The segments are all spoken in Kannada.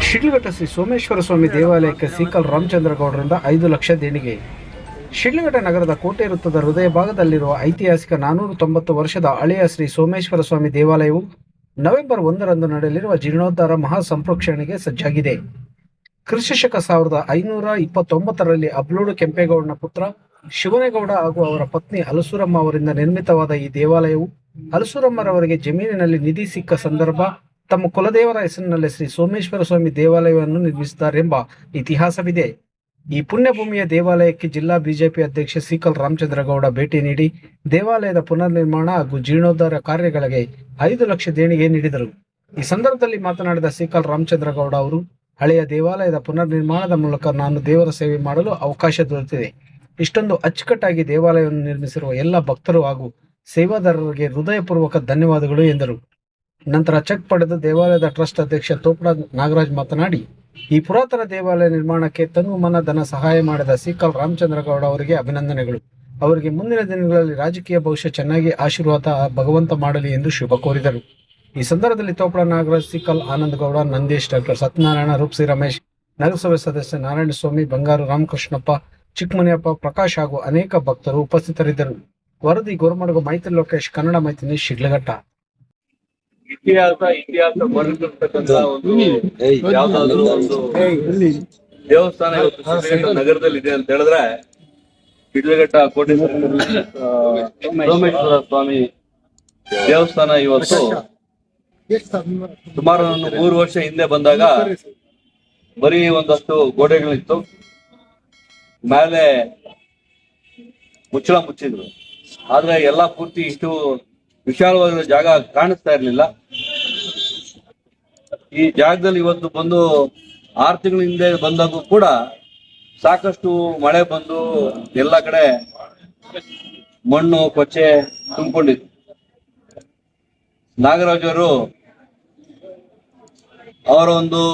ಶಿಡ್ಲಘಟ್ಟ ಶ್ರೀ ಸೋಮೇಶ್ವರ ಸ್ವಾಮಿ ದೇವಾಲಯಕ್ಕೆ ಸೀಕಲ್ ರಾಮಚಂದ್ರ ಗೌಡರಿಂದ 5 ಲಕ್ಷ ದೇಣಿಗೆ. ಶಿಡ್ಲಘಟ್ಟ ನಗರದ ಕೋಟೆ ವೃತ್ತದ ಹೃದಯ ಭಾಗದಲ್ಲಿರುವ ಐತಿಹಾಸಿಕ 490 ವರ್ಷದ ಹಳೆಯ ಶ್ರೀ ಸೋಮೇಶ್ವರ ಸ್ವಾಮಿ ದೇವಾಲಯವು ನವೆಂಬರ್ 1ರಂದು ನಡೆಯಲಿರುವ ಜೀರ್ಣೋದ್ಧಾರ ಮಹಾ ಸಂಪ್ರೋಕ್ಷಣೆಗೆ ಸಜ್ಜಾಗಿದೆ. ಕ್ರಿಸ್ತಶಕ 1529ರಲ್ಲಿ ಅಬ್ಲೂಡು ಕೆಂಪೇಗೌಡನ ಪುತ್ರ ಶಿವನೇಗೌಡ ಹಾಗೂ ಅವರ ಪತ್ನಿ ಹಲಸೂರಮ್ಮ ಅವರಿಂದ ನಿರ್ಮಿತವಾದ ಈ ದೇವಾಲಯವು ಹಲಸೂರಮ್ಮರವರಿಗೆ ಜಮೀನಿನಲ್ಲಿ ನಿಧಿ ಸಿಕ್ಕ ಸಂದರ್ಭ ತಮ್ಮ ಕುಲದೇವರ ಹೆಸರಿನಲ್ಲಿ ಶ್ರೀ ಸೋಮೇಶ್ವರ ಸ್ವಾಮಿ ದೇವಾಲಯವನ್ನು ನಿರ್ಮಿಸಿದ್ದಾರೆಂಬ ಇತಿಹಾಸವಿದೆ. ಈ ಪುಣ್ಯಭೂಮಿಯ ದೇವಾಲಯಕ್ಕೆ ಜಿಲ್ಲಾ ಬಿಜೆಪಿ ಅಧ್ಯಕ್ಷ ಸೀಕಲ್ ರಾಮಚಂದ್ರ ಗೌಡ ಭೇಟಿ ನೀಡಿ ದೇವಾಲಯದ ಪುನರ್ ನಿರ್ಮಾಣ ಹಾಗೂ ಜೀರ್ಣೋದ್ಧಾರ ಕಾರ್ಯಗಳಿಗೆ 5 ಲಕ್ಷ ದೇಣಿಗೆ ನೀಡಿದರು. ಈ ಸಂದರ್ಭದಲ್ಲಿ ಮಾತನಾಡಿದ ಸೀಕಲ್ ರಾಮಚಂದ್ರ ಗೌಡ ಅವರು, ಹಳೆಯ ದೇವಾಲಯದ ಪುನರ್ ನಿರ್ಮಾಣದ ಮೂಲಕ ನಾನು ದೇವರ ಸೇವೆ ಮಾಡಲು ಅವಕಾಶ ದೊರೆತಿದೆ. ಇಷ್ಟೊಂದು ಅಚ್ಚುಕಟ್ಟಾಗಿ ದೇವಾಲಯವನ್ನು ನಿರ್ಮಿಸಿರುವ ಎಲ್ಲ ಭಕ್ತರು ಹಾಗೂ ಸೇವಾದಾರರಿಗೆ ಹೃದಯಪೂರ್ವಕ ಧನ್ಯವಾದಗಳು ಎಂದರು. ನಂತರ ಚೆಕ್ ಪಡೆದ ದೇವಾಲಯದ ಟ್ರಸ್ಟ್ ಅಧ್ಯಕ್ಷ ತೋಪಡ ನಾಗರಾಜ್ ಮಾತನಾಡಿ, ಈ ಪುರಾತನ ದೇವಾಲಯ ನಿರ್ಮಾಣಕ್ಕೆ ತನು ಮನ ಧನ ಸಹಾಯ ಮಾಡಿದ ಸೀಕಲ್ ರಾಮಚಂದ್ರ ಗೌಡ ಅವರಿಗೆ ಅಭಿನಂದನೆಗಳು. ಅವರಿಗೆ ಮುಂದಿನ ದಿನಗಳಲ್ಲಿ ರಾಜಕೀಯ ಭವಿಷ್ಯ ಚೆನ್ನಾಗಿ ಆಶೀರ್ವಾದ ಭಗವಂತ ಮಾಡಲಿ ಎಂದು ಶುಭ ಕೋರಿದರು. ಈ ಸಂದರ್ಭದಲ್ಲಿ ತೋಪಡ ನಾಗರಾಜ್, ಸೀಕಲ್ ಆನಂದ್ ಗೌಡ, ನಂದೀಶ್, ಡಾಕ್ಟರ್ ಸತ್ಯನಾರಾಯಣ, ರೂಪ್ಸಿ ರಮೇಶ್, ನಗರಸಭೆ ಸದಸ್ಯ ನಾರಾಯಣಸ್ವಾಮಿ, ಬಂಗಾರು ರಾಮಕೃಷ್ಣಪ್ಪ, ಚಿಕ್ಕಮನಿಯಪ್ಪ, ಪ್ರಕಾಶ್ ಹಾಗೂ ಅನೇಕ ಭಕ್ತರು ಉಪಸ್ಥಿತರಿದ್ದರು. ವರದಿ ಗೋರಮಡಗು ಮೈತ್ರಿ ಲೋಕೇಶ್, ಕನ್ನಡ ಮೈತ್ರಿ, ಶಿಡ್ಲಘಟ್ಟ. ಇತಿಹಾಸ ಬರೆದಿರ್ತಕ್ಕಂಥ ಒಂದು ಯಾವ್ದಾದ್ರು ಒಂದು ದೇವಸ್ಥಾನ ಇವತ್ತು ಶಿಡ್ಲಘಟ್ಟ ನಗರದಲ್ಲಿ ಇದೆ ಅಂತ ಹೇಳಿದ್ರೆ ಶಿಡ್ಲಘಟ್ಟ ಕೋಟೆ ಸೋಮೇಶ್ವರ ಸ್ವಾಮಿ ದೇವಸ್ಥಾನ ಇವತ್ತು ಸುಮಾರು 3 ವರ್ಷ ಹಿಂದೆ ಬಂದಾಗ ಬರೀ ಒಂದಷ್ಟು ಗೋಡೆಗಳಿತ್ತು, ಮೇಲೆ ಮುಚ್ಚಳ ಮುಚ್ಚಿದ್ರು. ಆದ್ರೆ ಎಲ್ಲಾ ಪೂರ್ತಿ ಇಷ್ಟು ವಿಶಾಲವಾಗಿರೋ ಜಾಗ ಕಾಣಿಸ್ತಾ ಇರ್ಲಿಲ್ಲ. ಈ ಜಾಗದಲ್ಲಿ ಇವತ್ತು ಬಂದು 6 ತಿಂಗಳ ಹಿಂದೆ ಬಂದಾಗೂ ಕೂಡ ಸಾಕಷ್ಟು ಮಳೆ ಬಂದು ಎಲ್ಲ ಕಡೆ ಮಣ್ಣು ಕೊಚ್ಚೆ ತುಂಬಿಕೊಂಡಿತ್ತು. ನಾಗರಾಜ್ ಅವರು ಅವರ ಒಂದು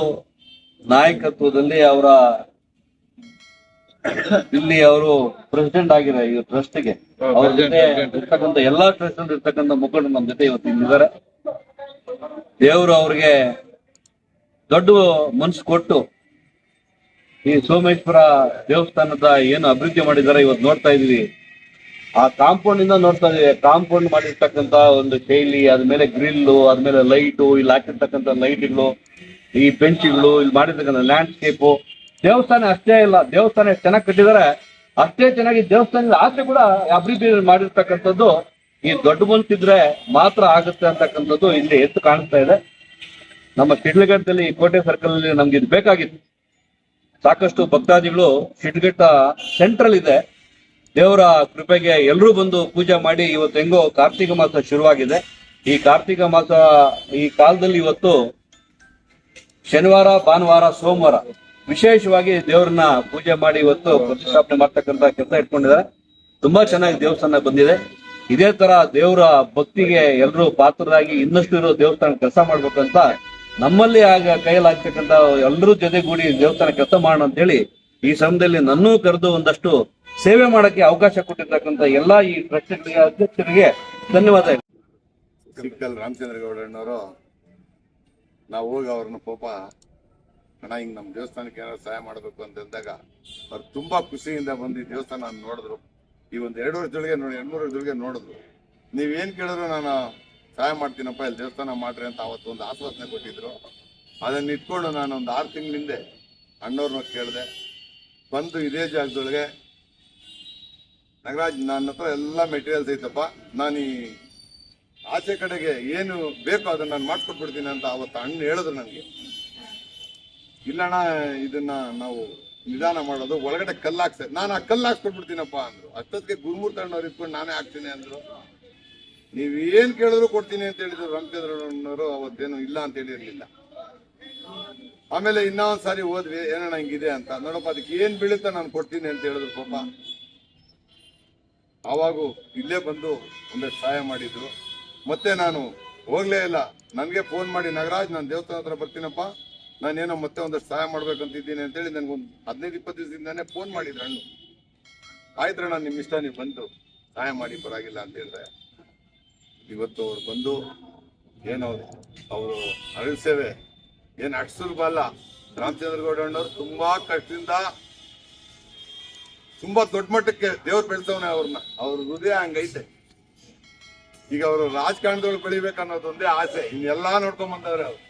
ನಾಯಕತ್ವದಲ್ಲಿ ಇಲ್ಲಿ ಅವರು ಪ್ರೆಸಿಡೆಂಟ್ ಆಗಿದ್ದಾರೆ ಈ ಟ್ರಸ್ಟ್ಗೆ. ಅವ್ರ ಜೊತೆ ಇರ್ತಕ್ಕಂಥ ಎಲ್ಲಾ ಟ್ರಸ್ಟ್ ಅಲ್ಲಿ ಇರ್ತಕ್ಕಂಥ ಮುಖಂಡರು ನಮ್ಮ ಜೊತೆ ಇವತ್ತು ಇಲ್ಲಿದ್ದಾರೆ. ದೇವರು ಅವ್ರಿಗೆ ದೊಡ್ಡ ಮನಸ್ಸು ಕೊಟ್ಟು ಈ ಸೋಮೇಶ್ವರ ದೇವಸ್ಥಾನದ ಏನು ಅಭಿವೃದ್ಧಿ ಮಾಡಿದ್ದಾರೆ ಇವತ್ತು ನೋಡ್ತಾ ಇದೀವಿ. ಆ ಕಾಂಪೌಂಡ್ ಇಂದ ನೋಡ್ತಾ ಇದೀವಿ. ಕಾಂಪೌಂಡ್ ಮಾಡಿರ್ತಕ್ಕಂಥ ಒಂದು ಶೈಲಿ, ಅದ್ಮೇಲೆ ಗ್ರಿಲ್ಲು, ಅದ್ಮೇಲೆ ಲೈಟು, ಇಲ್ಲಿ ಹಾಕಿರ್ತಕ್ಕಂಥ ಲೈಟ್ಗಳು, ಈ ಬೆಂಚ್ಗಳು, ಇಲ್ಲಿ ಮಾಡಿರ್ತಕ್ಕಂಥ ಲ್ಯಾಂಡ್ಸ್ಕೇಪು, ದೇವಸ್ಥಾನ ಅಷ್ಟೇ ಇಲ್ಲ, ದೇವಸ್ಥಾನ ಎಷ್ಟು ಚೆನ್ನಾಗಿ ಕಟ್ಟಿದ್ದಾರೆ ಅಷ್ಟೇ ಚೆನ್ನಾಗಿ ದೇವಸ್ಥಾನದ ಆಚೆ ಕೂಡ ಅಭಿವೃದ್ಧಿ ಮಾಡಿರ್ತಕ್ಕಂಥದ್ದು ಈ ದೊಡ್ಡ ಮನಸ್ಸಿದ್ರೆ ಮಾತ್ರ ಆಗುತ್ತೆ ಅಂತಕ್ಕಂಥದ್ದು ಇಲ್ಲಿ ಎತ್ತು ಕಾಣಿಸ್ತಾ ಇದೆ. ನಮ್ಮ ಶಿಡ್ಲಘಟ್ಟದಲ್ಲಿ ಕೋಟೆ ಸರ್ಕಲ್ ಅಲ್ಲಿ ನಮ್ಗೆ ಇದು ಬೇಕಾಗಿತ್ತು. ಸಾಕಷ್ಟು ಭಕ್ತಾದಿಗಳು ಶಿಡ್ಲಘಟ್ಟ ಸೆಂಟ್ರಲ್ ಇದೆ. ದೇವರ ಕೃಪೆಗೆ ಎಲ್ಲರೂ ಬಂದು ಪೂಜೆ ಮಾಡಿ ಇವತ್ತು ಹೆಂಗೋ ಕಾರ್ತಿಕ ಮಾಸ ಶುರುವಾಗಿದೆ. ಈ ಕಾರ್ತಿಕ ಮಾಸ ಈ ಕಾಲದಲ್ಲಿ ಇವತ್ತು ಶನಿವಾರ, ಭಾನುವಾರ, ಸೋಮವಾರ ವಿಶೇಷವಾಗಿ ದೇವರನ್ನ ಪೂಜೆ ಮಾಡಿ ಇವತ್ತು ಪ್ರತಿಷ್ಠಾಪನೆ ಮಾಡ್ತಕ್ಕಂಥ ಕೆಲಸ ಇಟ್ಕೊಂಡಿದ್ದಾರೆ. ತುಂಬಾ ಚೆನ್ನಾಗಿ ದೇವಸ್ಥಾನ ಬಂದಿದೆ. ಇದೇ ತರ ದೇವರ ಭಕ್ತಿಗೆ ಎಲ್ಲರೂ ಪಾತ್ರರಾಗಿ ಇನ್ನಷ್ಟು ಇರೋ ದೇವಸ್ಥಾನ ಕೆಲಸ ಮಾಡ್ಬೇಕಂತ ನಮ್ಮಲ್ಲಿ ಕೈಯಲ್ಲಾಗ್ತಕ್ಕಂಥ ಎಲ್ಲರೂ ಜೊತೆಗೂಡಿ ದೇವಸ್ಥಾನ ಕೆಲಸ ಮಾಡೋಣ ಅಂತ ಹೇಳಿ ಈ ಸಮಯದಲ್ಲಿ ನನ್ನೂ ಕರೆದು ಒಂದಷ್ಟು ಸೇವೆ ಮಾಡಕ್ಕೆ ಅವಕಾಶ ಕೊಟ್ಟಿರ್ತಕ್ಕಂಥ ಎಲ್ಲಾ ಈ ಟ್ರಸ್ಟ್ ಅಧ್ಯಕ್ಷರಿಗೆ ಧನ್ಯವಾದ. ಸೀಕಲ್ ರಾಮಚಂದ್ರ ಗೌಡಣ್ಣವರು ನಾವು ಹೋಗಿ ಅವ್ರನ್ನ ಪಾಪ ಅಣ್ಣ ಹಿಂಗ್ ನಮ್ಮ ದೇವಸ್ಥಾನಕ್ಕೆ ಏನಾದ್ರು ಸಹಾಯ ಮಾಡಬೇಕು ಅಂತಂದಾಗ ಅವ್ರು ತುಂಬಾ ಖುಷಿಯಿಂದ ಬಂದು ಈ ದೇವಸ್ಥಾನ ನೋಡಿದ್ರು. ಈ ಒಂದು 2 ವರ್ಷದೊಳಗೆ ನೋಡಿ, 2-3 ವರ್ಷದೊಳಗೆ ನೋಡಿದ್ರು. ನೀವೇನ್ ಕೇಳಿದ್ರು ನಾನು ಸಹಾಯ ಮಾಡ್ತೀನಪ್ಪ, ಇಲ್ಲಿ ದೇವಸ್ಥಾನ ಮಾಡ್ರಿ ಅಂತ ಅವತ್ತು ಒಂದು ಆಶ್ವಾಸನೆ ಕೊಟ್ಟಿದ್ರು. ಅದನ್ನ ಇಟ್ಕೊಂಡು ನಾನು ಒಂದು 6 ತಿಂಗಳ ಹಿಂದೆ ಅಣ್ಣವ್ರನ್ನ ಕೇಳಿದೆ. ಬಂದು ಇದೇ ಜಾಗದೊಳಗೆ, ನಾಗರಾಜ್ ನನ್ನ ಹತ್ರ ಎಲ್ಲ ಮೆಟೀರಿಯಲ್ಸ್ ಐತಪ್ಪ, ನಾನು ಈ ಆಚೆ ಕಡೆಗೆ ಏನು ಬೇಕು ಅದನ್ನ ನಾನು ಮಾಡ್ಕೊಟ್ಬಿಡ್ತೀನಿ ಅಂತ ಅವತ್ತು ಅಣ್ಣ ಹೇಳಿದ್ರು ನನಗೆ. ಇಲ್ಲಣ್ಣ ಇದನ್ನ ನಾವು ನಿಧಾನ ಮಾಡೋದು, ಒಳಗಡೆ ಕಲ್ಲು ಹಾಕ್ಸ, ನಾನು ಆ ಕಲ್ಲು ಹಾಕ್ಸ್ಕೊಟ್ಬಿಡ್ತೀನಪ್ಪ ಅಂದ್ರು. ಅಷ್ಟೊತ್ತಿಗೆ ಗುರುಮೂರ್ತಿ ಅಣ್ಣವ್ರು ಇಟ್ಕೊಂಡು ನಾನೇ ಹಾಕ್ತೀನಿ ಅಂದ್ರು. ನೀವೇನ್ ಕೇಳಿದ್ರು ಕೊಡ್ತೀನಿ ಅಂತ ಹೇಳಿದ್ರು ರಾಮಚಂದ್ರಣ್ಣವರು. ಅವತ್ತೇನು ಇಲ್ಲ ಅಂತ ಹೇಳಿರ್ಲಿಲ್ಲ. ಆಮೇಲೆ ಇನ್ನೊಂದ್ಸಾರಿ ಹೋದ್ವಿ, ಏನಣ್ಣ ಹಿಂಗಿದೆ ಅಂತ. ನೋಡಪ್ಪ ಅದಕ್ಕೆ ಏನ್ ಬೀಳುತ್ತೆ ನಾನು ಕೊಡ್ತೀನಿ ಅಂತ ಹೇಳಿದ್ರು ಪಾಪ. ಆವಾಗೂ ಇಲ್ಲೇ ಬಂದು ಒಂದಷ್ಟು ಸಹಾಯ ಮಾಡಿದ್ರು. ಮತ್ತೆ ನಾನು ಹೋಗ್ಲೇ ಇಲ್ಲ. ನನ್ಗೆ ಫೋನ್ ಮಾಡಿ, ನಾಗರಾಜ್ ನಾನು ದೇವಸ್ಥಾನ ಹತ್ರ ಬರ್ತೀನಪ್ಪ, ನಾನೇನೋ ಮತ್ತೆ ಒಂದಷ್ಟು ಸಹಾಯ ಮಾಡ್ಬೇಕಂತಿದ್ದೀನಿ ಅಂತೇಳಿ ನನ್ಗೊಂದು 15-20 ದಿವಸದಿಂದಾನೇ ಫೋನ್ ಮಾಡಿದ್ರು ಅಣ್ಣ. ಆಯ್ತ್ರಣ್ಣ ನಿಮ್ಮ ಇಷ್ಟ, ನೀವು ಬಂದು ಸಹಾಯ ಮಾಡಿ, ಪರವಾಗಿಲ್ಲ ಅಂತ ಹೇಳಿದ್ರೆ ಇವತ್ತು ಅವ್ರು ಬಂದು ಏನೋ ಅವರು ಅರಿವು ಸೇವೆ ಏನು ಅಷ್ಟು ಸುಲಭ ಅಲ್ಲ. ರಾಮಚಂದ್ರಗೌಡ ಅಣ್ಣವ್ರು ತುಂಬಾ ಕಷ್ಟದಿಂದ ತುಂಬಾ ದೊಡ್ಡ ಮಟ್ಟಕ್ಕೆ ದೇವ್ರು ಬೆಳೆಸವನೆ ಅವ್ರನ್ನ. ಅವ್ರ ಹೃದಯ ಹಂಗೈತೆ. ಈಗ ಅವರು ರಾಜಕಾರಣದೊಳಗೆ ಬೆಳಿಬೇಕನ್ನೋದೊಂದೇ ಆಸೆ, ಇನ್ನೆಲ್ಲಾ ನೋಡ್ಕೊಂಡ್ ಬಂದವ್ರೆ ಅವ್ರು.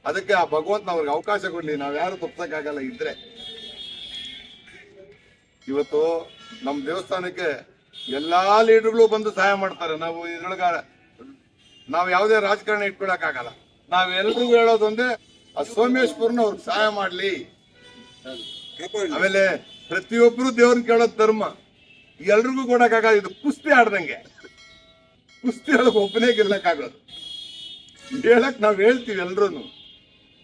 ಅದಕ್ಕೆ ಆ ಭಗವಂತನ ಅವ್ರಿಗೆ ಅವಕಾಶ ಕೊಡ್ಲಿ, ನಾವ್ಯಾರು ತಪ್ಸಕ್ಕಾಗಲ್ಲ ಇದ್ರೆ. ಇವತ್ತು ನಮ್ಮ ದೇವಸ್ಥಾನಕ್ಕೆ ಎಲ್ಲಾ ಲೀಡರ್ಗಳು ಬಂದು ಸಹಾಯ ಮಾಡ್ತಾರೆ. ನಾವು ಇದ್ರೊಳಗ ನಾವ್ ಯಾವುದೇ ರಾಜಕಾರಣ ಇಟ್ಕೊಳಕ್ಕಾಗಲ್ಲ. ನಾವೆಲ್ರಿಗೂ ಹೇಳೋದೊಂದೇ, ಆ ಸೋಮೇಶ್ವರನ ಅವ್ರಿಗೆ ಸಹಾಯ ಮಾಡ್ಲಿ. ಆಮೇಲೆ ಪ್ರತಿಯೊಬ್ರು ದೇವ್ರನ್ನ ಕೇಳೋದ್ ಧರ್ಮ, ಎಲ್ರಿಗೂ ಕೊಡಕ್ಕಾಗಲ್ಲ. ಇದು ಕುಸ್ತಿ ಆಡ್ದಂಗೆ, ಕುಸ್ತಿ ಒಳಗೆ ಒಬ್ಬನೇ ಗೆಲ್ಲಕ್ಕಾಗೋದು. ಹೇಳಕ್ ನಾವ್ ಹೇಳ್ತೀವಿ ಎಲ್ರು.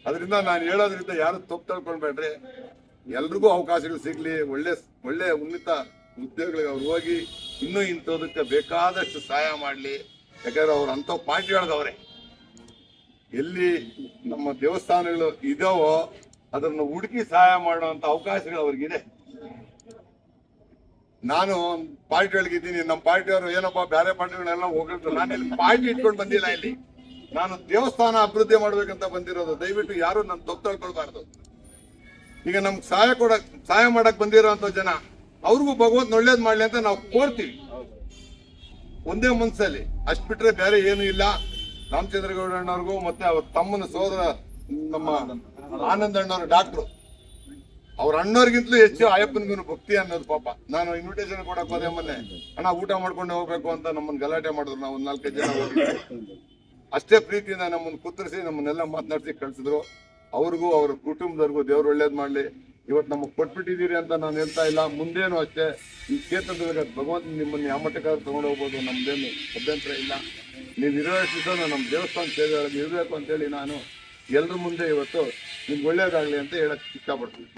ಅದರಿಂದ ನಾನು ಹೇಳೋದ್ರಿಂದ ಯಾರು ತಪ್ಪು ತಿಳ್ಕೊಳ್ಬೇಡ್ರಿ. ಎಲ್ರಿಗೂ ಅವಕಾಶಗಳು ಸಿಗ್ಲಿ, ಒಳ್ಳೆ ಉನ್ನತ ಉದ್ಯೋಗಗಳಿಗೆ ಅವ್ರು ಹೋಗಿ ಇನ್ನೂ ಇಂಥದಕ್ಕೆ ಬೇಕಾದಷ್ಟು ಸಹಾಯ ಮಾಡ್ಲಿ. ಯಾಕಂದ್ರೆ ಅವ್ರು ಅಂತ ಪಾರ್ಟಿ ಒಳಗವ್ರೆ. ಎಲ್ಲಿ ನಮ್ಮ ದೇವಸ್ಥಾನಗಳು ಇದಾವೋ ಅದನ್ನು ಹುಡುಕಿ ಸಹಾಯ ಮಾಡುವಂತ ಅವಕಾಶಗಳು ಅವ್ರಿಗಿದೆ. ನಾನು ಪಾರ್ಟಿ ಒಳಗಿದ್ದೀನಿ, ನಮ್ಮ ಪಾರ್ಟಿಯವರು ಏನಪ್ಪಾ ಬೇರೆ ಪಾರ್ಟಿಗಳೆಲ್ಲ ಹೋಗಿರ್ತಾರೆ. ನಾನು ಇಲ್ಲಿ ಪಾರ್ಟಿ ಇಟ್ಕೊಂಡು ಬಂದಿಲ್ಲ. ಇಲ್ಲಿ ನಾನು ದೇವಸ್ಥಾನ ಅಭಿವೃದ್ಧಿ ಮಾಡ್ಬೇಕಂತ ಬಂದಿರೋದು. ದಯವಿಟ್ಟು ಯಾರು ನನ್ನ ತಪ್ಪು ತಿಳ್ಕೊಳ್ಬಾರ್ದು. ಈಗ ನಮ್ಗೆ ಸಹಾಯ ಮಾಡಕ್ ಬಂದಿರೋಂಥ ಜನ, ಅವ್ರಿಗೂ ಭಗವಂತ ಒಳ್ಳೇದ್ ಮಾಡ್ಲಿ ಅಂತ ನಾವು ಕೋರ್ತೀವಿ ಒಂದೇ ಮನ್ಸಲ್ಲಿ. ಅಷ್ಟ್ ಬಿಟ್ರೆ ಬೇರೆ ಏನು ಇಲ್ಲ. ರಾಮಚಂದ್ರಗೌಡ ಅಣ್ಣವ್ರಿಗೂ ಮತ್ತೆ ಅವ್ರ ತಮ್ಮನ ಸೋದರ ನಮ್ಮ ಆನಂದ ಅಣ್ಣವ್ರು ಡಾಕ್ಟ್ರು, ಅವ್ರ ಅಣ್ಣವ್ರಿಗಿಂತಲೂ ಹೆಚ್ಚು ಅಯ್ಯಪ್ಪನಿಗೂ ಭಕ್ತಿ ಅನ್ನೋದು. ಪಾಪ ನಾನು ಇನ್ವಿಟೇಷನ್ ಕೊಡಕ್ ಹೋದೆ ಮೊನ್ನೆ, ಅಣ್ಣ ಊಟ ಮಾಡ್ಕೊಂಡು ಹೋಗ್ಬೇಕು ಅಂತ ನಮ್ಮನ್ನ ಗಲಾಟೆ ಮಾಡಿದ್ರು. ನಾವು 4-5 ಜನ ಹೋಗಿದ್ವಿ. ಅಷ್ಟೇ ಪ್ರೀತಿಯಿಂದ ನಮ್ಮನ್ನು ಕುತ್ತರಿಸಿ ನಮ್ಮನ್ನೆಲ್ಲ ಮಾತನಾಡಿಸಿ ಕಳ್ಸಿದ್ರು. ಅವ್ರಿಗೂ ಅವ್ರ ಕುಟುಂಬದವ್ರಿಗೂ ದೇವ್ರು ಒಳ್ಳೇದ್ ಮಾಡ್ಲಿ. ಇವತ್ತು ನಮಗ್ ಕೊಟ್ಬಿಟ್ಟಿದ್ದೀರಿ ಅಂತ ನಾನು ಹೇಳ್ತಾ ಇಲ್ಲ, ಮುಂದೇನು ಅಷ್ಟೇ ಈ ಕ್ಷೇತ್ರದಲ್ಲಿ ಭಗವಂತ ನಿಮ್ಮನ್ನ ಯಾವ ಮಟ್ಟಕ್ಕಾದ್ರೂ ತಗೊಂಡು ಹೋಗ್ಬೋದು, ನಮ್ದೇನು ಅಭ್ಯಂತರ ಇಲ್ಲ. ನೀವು ಇರೋಷ್ಟು ನಮ್ಮ ದೇವಸ್ಥಾನ ಸೇವೆಯೊಳಗೆ ಇರಬೇಕು ಅಂತೇಳಿ ನಾನು ಎಲ್ರ ಮುಂದೆ ಇವತ್ತು ನಿಮ್ಗೆ ಒಳ್ಳೇದಾಗ್ಲಿ ಅಂತ ಹೇಳಕ್ ಇಷ್ಟಪಡ್ತೀನಿ.